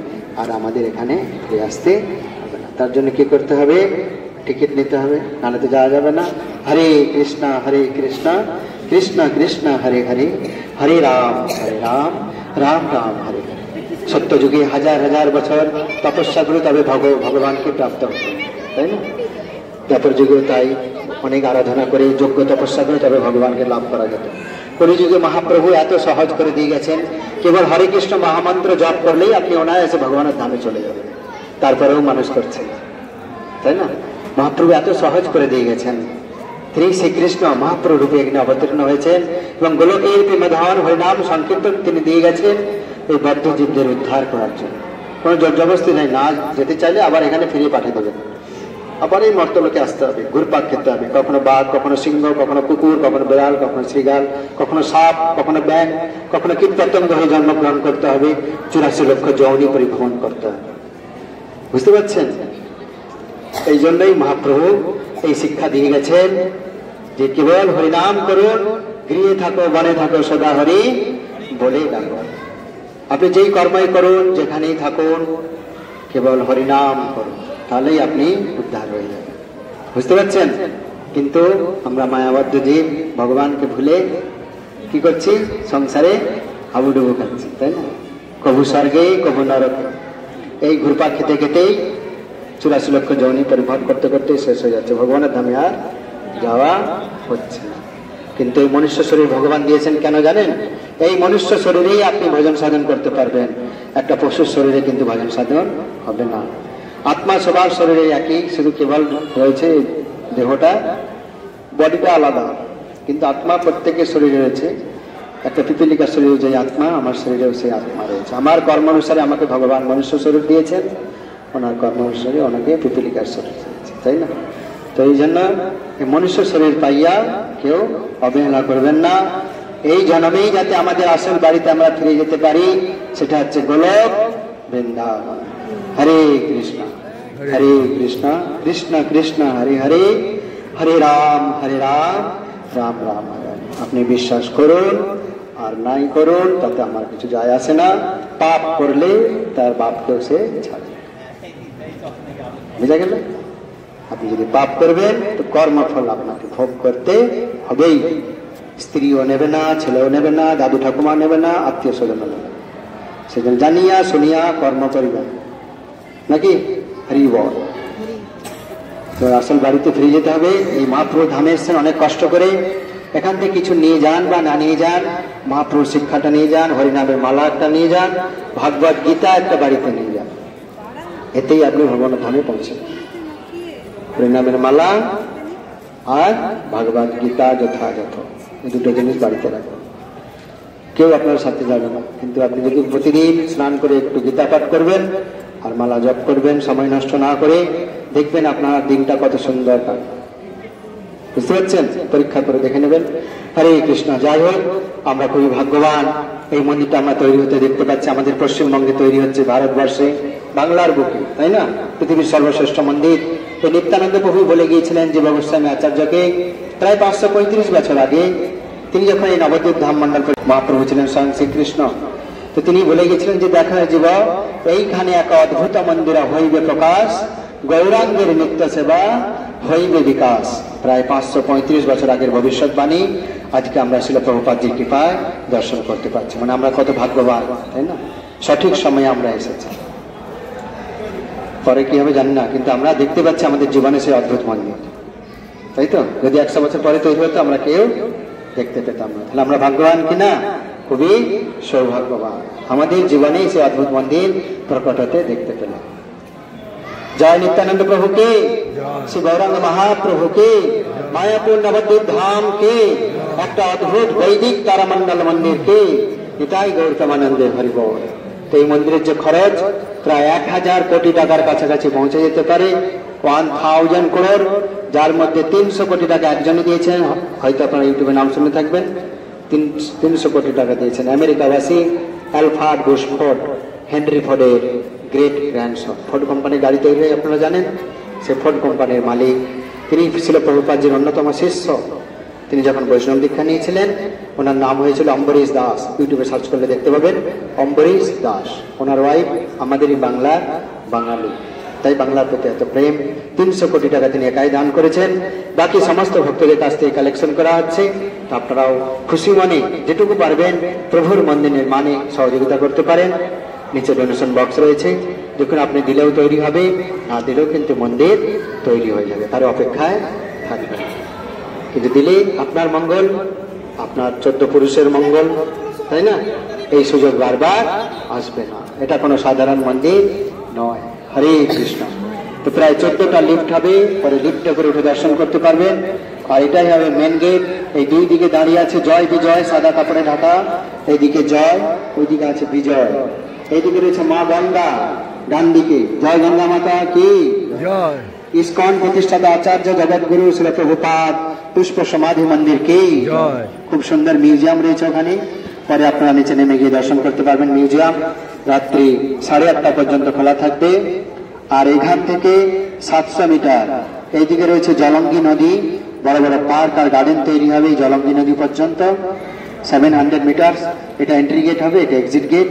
আর আমাদের এখানে ফিরে আসতে হবে না। তার জন্য কি করতে হবে? টিকিট নিতে হবে, নাহলে তো যাওয়া যাবে না। হরে কৃষ্ণ কৃষ্ণ কৃষ্ণ হরে হরে, হরে রাম রাম রাম হরে হরে। সত্য যুগে হাজার হাজার বছর তপস্যা করে তবে ভগবানকে প্রাপ্ত হতো, তাই না? তারপর যুগে তাই অনেক আরাধনা করে যোগ্য তপস্যা করে তবে ভগবানকে লাভ করা যেত। কলিযুগে মহাপ্রভু এত সহজ করে দিয়ে গেছেন, কেবল হরে কৃষ্ণ মহামন্ত্র জপ করলেই আপনি অনায়াসে ভগবানের ধামে চলে যাবেন। তারপরেও মানুষ করছে, তাই না? মহাপ্রভু এত সহজ করে দিয়ে গেছেন। শ্রীকৃষ্ণ মহাপ্রভু রূপে এখানে অবতীর্ণ হয়েছেন এবং গোলকের প্রেমধান হরিনাম সংকীর্তন তিনি দিয়ে গেছেন এই বদ্ধ জীবদের উদ্ধার করার জন্য। কোনো জবরদস্তি নেই, না যেতে চাইলে আবার এখানে ফিরিয়ে পাঠিয়ে দেবেন। আবার এই মর্তলোকে আসতে হবে, ঘুরপাক খেতে হবে। কখনো বাঘ, কখনো সিংহ, কখনো কুকুর, কখনো বিড়াল, কখনো শ্রীগাল, কখনো সাপ, কখনো ব্যাঙ, কখনো কীটপতঙ্গ হয়ে জন্মগ্রহণ করতে হবে। 84 লক্ষ যৌনি পরিভ্রমণ করতে হবে। বুঝতে পারছেন? এই জন্যই মহাপ্রভু এই শিক্ষা দিয়ে গেছেন যে কেবল হরিনাম করুন, গৃহে থাকো বনে থাকো সদা হরি বলে ডাকো। আপনি যেই কর্মই করুন, যেখানেই থাকুন, কেবল হরিনাম করুন, তাহলেই আপনি উদ্ধার হয়ে যাবেন। বুঝতে পারছেন? কিন্তু আমরা মায়াবদ্ধ জীব ভগবানকে ভুলে কি করছি? সংসারে হাবুডুবু খাচ্ছি, তাই না? কবু স্বর্গে কবু নরকে, এই ঘুরপাক খেতে খেতেই 84 লক্ষ যৌনি পরিভ্রমণ করতে করতে শেষ হয়ে যাচ্ছে। ভগবানের ধামে আর যাওয়া হচ্ছে না। কিন্তু এই মনুষ্য শরীর ভগবান দিয়েছেন কেন জানেন? এই মনুষ্য শরীরেই আপনি ভজন সাধন করতে পারবেন। একটা পশুর শরীরে কিন্তু ভজন সাধন হবে না। আত্মা সবার শরীরে একই, শুধু কেবল রয়েছে দেহটা, বডিটা আলাদা, কিন্তু আত্মা প্রত্যেকের শরীরে রয়েছে। একটা পিপিলিকার শরীরে যে আত্মা, আমার শরীরেও সেই আত্মা রয়েছে। আমার কর্ম অনুসারে আমাকে ভগবান মনুষ্য শরীর দিয়েছেন, ওনার কর্ম অনুসারে ওনাকে পিপিলিকার শরীর দিয়েছে, তাই না? তো এই জন্য এই মনুষ্য শরীর পাইয়া কেউ অবহেলা করবেন না। এই জন্মেই যাতে আমাদের আসল বাড়িতে আমরা ফিরে যেতে পারি, সেটা হচ্ছে গোলক বৃন্দাবন। হরে কৃষ্ণ কৃষ্ণ কৃষ্ণ হরে হরে, হরে রাম রাম রাম হরে হরে। আপনি বিশ্বাস করুন আর নাই করুন তাতে আমার কিছু যায় আসে না। পাপ করলে তার বাপকেও সে ছাড়ে, বুঝা গেল? আপনি যদি পাপ করবেন তো কর্মফল আপনাকে ভোগ করতে হবেই। স্ত্রীও নেবে না, ছেলেও নেবে না, দাদু ঠাকুমা নেবে না, আত্মীয় স্বজন নেবে না। সেজন্য জানিয়া শুনিয়া কর্ম করিবেন, নাকি? হরি বল। তো আসল বাড়িতে ফিরে যেতে হবে। এই মহাপ্রভু ধামে এসছেন অনেক কষ্ট করে, এখান থেকে কিছু নিয়ে যান বা না নিয়ে যান, মহাপ্রভুর শিক্ষাটা নিয়ে যান, হরিনামের মালা একটা নিয়ে যান, ভাগবত গীতা একটা বাড়িতে নিয়ে যান, এতেই আপনি ভগবান ধামে পৌঁছেন। হরিনামের মালা আর ভাগবত গীতা যথাযথ, এই দুটো জিনিস বাড়িতে রাখবেন। কেউ আপনার সাথে যাবে না, কিন্তু আপনি যদি প্রতিদিন স্নান করে একটু গীতা পাঠ করবেন আর মালা জপ করবেন সময় নষ্ট না করে, দেখবেন আপনার দিনটা কত সুন্দর কাটবে। বুঝতে পারছেন? পরীক্ষা করে দেখে নেবেন। হরে কৃষ্ণ। যাই হোক, আমরা খুবই ভাগ্যবান, এই মন্দিরটা আমরা তৈরি হতে দেখতে পাচ্ছি। আমাদের পশ্চিমবঙ্গে তৈরি হচ্ছে, ভারতবর্ষে, বাংলার বুকে, তাই না? পৃথিবীর সর্বশ্রেষ্ঠ মন্দির। তো নিত্যানন্দ প্রভু বলে গিয়েছিলেন যে গোস্বামী আচার্যকে প্রায় 535 বছর আগে, তিনি যখন এই নবদ্বীপ ধাম মন্ডল, মহাপ্রভু ছিলেন স্বয়ং শ্রীকৃষ্ণ, তো তিনি বলে গেছিলেন যে দেখো জীব, এইখানে এক অদ্ভুত মন্দির হইবে প্রকাশ, গৌরাঙ্গের নিত্য সেবা হইবে বিকাশ। প্রায় 535 বছর আগের ভবিষ্যৎবাণী আজকে আমরা শিল প্রভুপাদজির কৃপায় দর্শন করতে পারছি। মানে আমরা কত ভাগ্যবান, তাই না? সঠিক সময়ে আমরা এসেছি। পরে কি হবে জানি না, কিন্তু আমরা দেখতে পাচ্ছি আমাদের জীবনে সেই অদ্ভুত মন্দির, তাই তো? যদি 100 বছর পরে তৈরি হতো আমরা কেউ দেখতে পেতাম না। তাহলে আমরা ভাগ্যবান কিনা? খুবই সৌভাগ্যবান। আমাদের জীবনে সেই অদ্ভুত মন্দির প্রকট হতে দেখতে পেলাম। জয় নিত্যানন্দ প্রভু কে, শ্রী গৌরাঙ্গ মহাপ্রভু কে, মায়াপুর নবদ্বীপ ধাম কে, একটা অদ্ভুত বৈদিক তারামণ্ডল মন্দির কে, এটাই গৌতমানন্দের হরিবল। তো এই মন্দিরের যে খরচ প্রায় 1000 কোটি টাকার কাছাকাছি পৌঁছে যেতে পারে, 1000 crore, যার মধ্যে 300 কোটি টাকা একজনে দিয়েছেন, হয়তো আপনারা ইউটিউবে নাম শুনে থাকবেন। 300 কোটি টাকা দিয়েছেন আমেরিকাবাসী অ্যালফ্রেড বুশ ফোর্ড, হেনরি ফোর্ডের গ্রেট গ্র্যান্ডসন। ফোর্ড কোম্পানির গাড়ি তৈরি হয় আপনারা জানেন, সে ফোর্ড কোম্পানির মালিক। তিনি ছিল প্রভুপাদজির অন্যতম শিষ্য। তিনি যখন বৈষ্ণব দীক্ষা নিয়েছিলেন, ওনার নাম হয়েছিল অম্বরীশ দাস। ইউটিউবে সার্চ করলে দেখতে পাবেন অম্বরীশ দাস। ওনার ওয়াইফ আমাদেরই বাংলার বাঙালি, তাই বাংলার প্রতি এত প্রেম। 300 কোটি টাকা তিনি একাই দান করেছেন, বাকি সমস্ত ভক্তদের কাছ থেকে কালেকশন করা হচ্ছে। আপনারাও খুশি মনে যেটুকু পারবেন প্রভুর মন্দির নির্মাণে সহযোগিতা করতে পারেন। নিচে ডোনেশন বক্স রয়েছে, যখন আপনি দিলেও তৈরি হবে, না দিলেও কিন্তু মন্দির তৈরি হয়ে যাবে, তার অপেক্ষায় থাকবে। কিন্তু দিলে আপনার মঙ্গল, আপনার 14 পুরুষের মঙ্গল, তাই না? এই সুযোগ বারবার আসবে না। এটা কোনো সাধারণ মন্দির নয়। হরে কৃষ্ণ। তো প্রায় 14টা লিফট হবে, পরে লিফটে করে উঠে দর্শন করতে পারবেন। আর এটাই হবে মেন গেট। এই দুই দিকে দাঁড়িয়ে আছে জয় বিজয়, সাদা কাপড়ে ঢাকা। এইদিকে জয়, ওইদিকে আছে বিজয়। এইদিকে রয়েছে মা গঙ্গা, ডান দিকে জয় গঙ্গা মাতা কি জয়। ইসকন প্রতিষ্ঠাতা আচার্য জগৎগুরু শ্রী প্রভুপাদ পুষ্প সমাধি মন্দির কি জয়। খুব সুন্দর মিউজিয়াম রয়েছে ওখানে, পরে আপনারা নিচে নেমে গিয়ে দর্শন করতে পারবেন। মিউজিয়াম রাত্রি 8:30 পর্যন্ত খোলা থাকবে। আর এখান থেকে 700 মিটার এইদিকে রয়েছে জলঙ্গি নদী, বড় বড় পার্ক আর গার্ডেন তৈরি হবে এই জলঙ্গি নদী পর্যন্ত। 700 মিটার এটা এন্ট্রি গেট হবে, এটা এক্সিট গেট।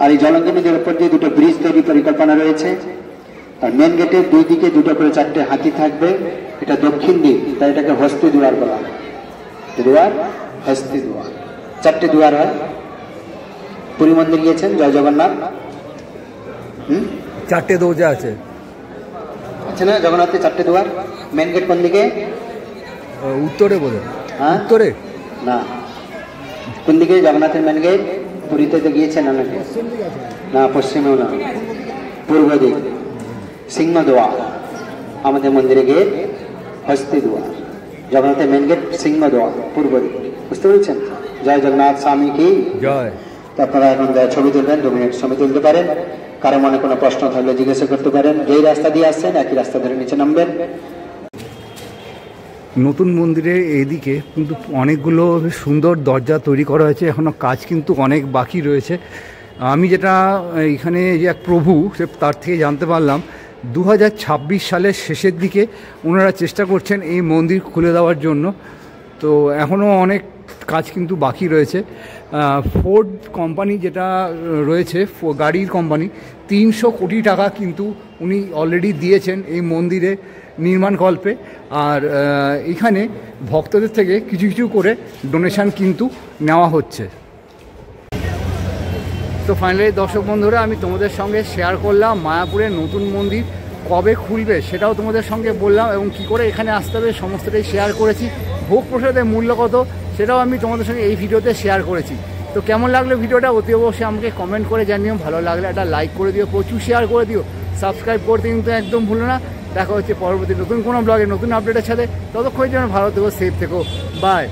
আর এই জলঙ্গি নদীর উপর দিয়ে 2টো ব্রিজ তৈরি পরিকল্পনা রয়েছে। আর মেন গেটের 2 দিকে 2টো করে 4টে হাতি থাকবে। এটা দক্ষিণ দিক, তাই এটাকে হস্তি দুয়ার বলা হয়। দুয়ার, হস্তি দুয়ার, 4টে দুয়ার হয়। পুরী মন্দির গিয়েছেন, জয় জগন্নাথ, 4টে দরজা আছে, আছে না? জগন্নাথের 4টে দুয়ার। মেন গেট কোন দিকে? উত্তরে বলে। হ্যাঁ, উত্তরে না, কোন দিকে জগন্নাথের মেন গেট? পুরীতে তো গিয়েছেন অনেকে। না, পশ্চিমেও না, পূর্ব দিক সিংহদুয়ার। আমাদের মন্দিরে গেট হস্তি দুয়ার, জগন্নাথের মেন গেট সিংহদুয়ার, পূর্ব দিক। বুঝতে পেরেছেন? জয় জগন্নাথ স্বামী কি জয়। তো আপনারা এখন ছবি তুলবেন, 2 মিনিট ছবি তুলতে পারেন। কারো মনে কোনো প্রশ্ন থাকলে জিজ্ঞাসা করতে পারেন। যেই রাস্তা দিয়ে আসছেন একই রাস্তা ধরে নিচে নামবেন। নতুন মন্দিরের এইদিকে কিন্তু অনেকগুলো সুন্দর দরজা তৈরি করা হয়েছে, এখনো কাজ কিন্তু অনেক বাকি রয়েছে। আমি যেটা এখানে যে এক প্রভু সে তার থেকে জানতে পারলাম 2026 সালের শেষের দিকে ওনারা চেষ্টা করছেন এই মন্দির খুলে দেওয়ার জন্য। তো এখনও অনেক কাজ কিন্তু বাকি রয়েছে। ফোর্ড কোম্পানি যেটা রয়েছে গাড়ির কোম্পানি 300 কোটি টাকা কিন্তু উনি অলরেডি দিয়েছেন এই মন্দিরে নির্মাণকল্পে। আর এখানে ভক্তদের থেকে কিছু কিছু করে ডোনেশান কিন্তু নেওয়া হচ্ছে। তো ফাইনালি দর্শক বন্ধুরা, আমি তোমাদের সঙ্গে শেয়ার করলাম মায়াপুরের নতুন মন্দির কবে খুলবে সেটাও তোমাদের সঙ্গে বললাম, এবং কি করে এখানে আসতে হবে সমস্তটাই শেয়ার করেছি। ভোগ প্রসাদের মূল্য কত সেটাও আমি তোমাদের সঙ্গে এই ভিডিওতে শেয়ার করেছি। তো কেমন লাগলো ভিডিওটা অতি অবশ্যই আমাকে কমেন্ট করে জানিও। ভালো লাগলে একটা লাইক করে দিও, প্রচুর শেয়ার করে দিও, সাবস্ক্রাইব করতে কিন্তু একদম ভুলো না। দেখা হচ্ছে পরবর্তী নতুন কোনো ব্লগে নতুন আপডেটের সাথে। ততক্ষণের জন্য ভালো থেকো, সেফ থেকো, বাই।